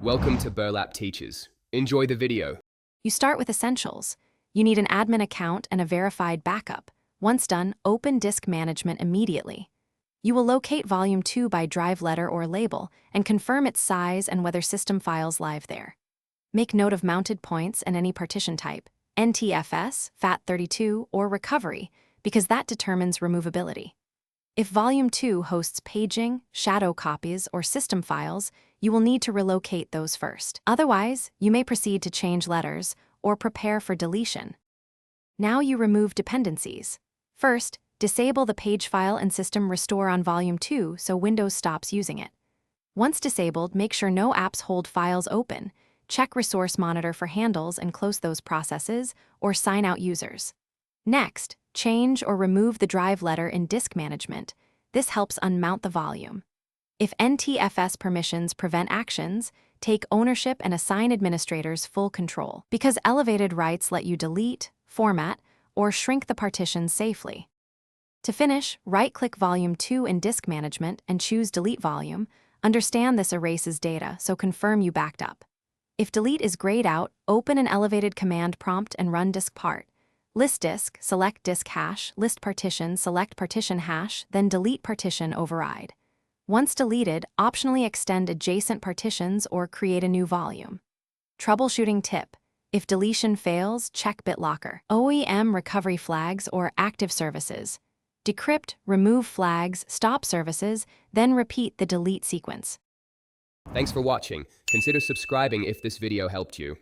Welcome to Burlap Teachers. Enjoy the video. You start with essentials. You need an admin account and a verified backup. Once done, open disk management immediately. You will locate Volume 2 by drive letter or label and confirm its size and whether system files live there. Make note of mounted points and any partition type, NTFS, FAT32, or recovery, because that determines removability. If Volume 2 hosts paging, shadow copies, or system files, you will need to relocate those first. Otherwise, you may proceed to change letters or prepare for deletion. Now you remove dependencies. First, disable the page file and system restore on Volume 2 so Windows stops using it. Once disabled, make sure no apps hold files open, check Resource Monitor for handles and close those processes, or sign out users. Next, change or remove the drive letter in disk management. This helps unmount the volume. If NTFS permissions prevent actions, take ownership and assign administrators full control, because elevated rights let you delete, format, or shrink the partitions safely. To finish, right-click Volume 2 in Disk Management and choose Delete Volume. Understand this erases data, so confirm you backed up. If delete is grayed out, open an elevated command prompt and run diskpart. List disk, select disk hash, list partition, select partition hash, then delete partition override. Once deleted, optionally extend adjacent partitions or create a new volume. Troubleshooting tip: if deletion fails, check BitLocker, OEM recovery flags, or active services. Decrypt, remove flags, stop services, then repeat the delete sequence. Thanks for watching. Consider subscribing if this video helped you.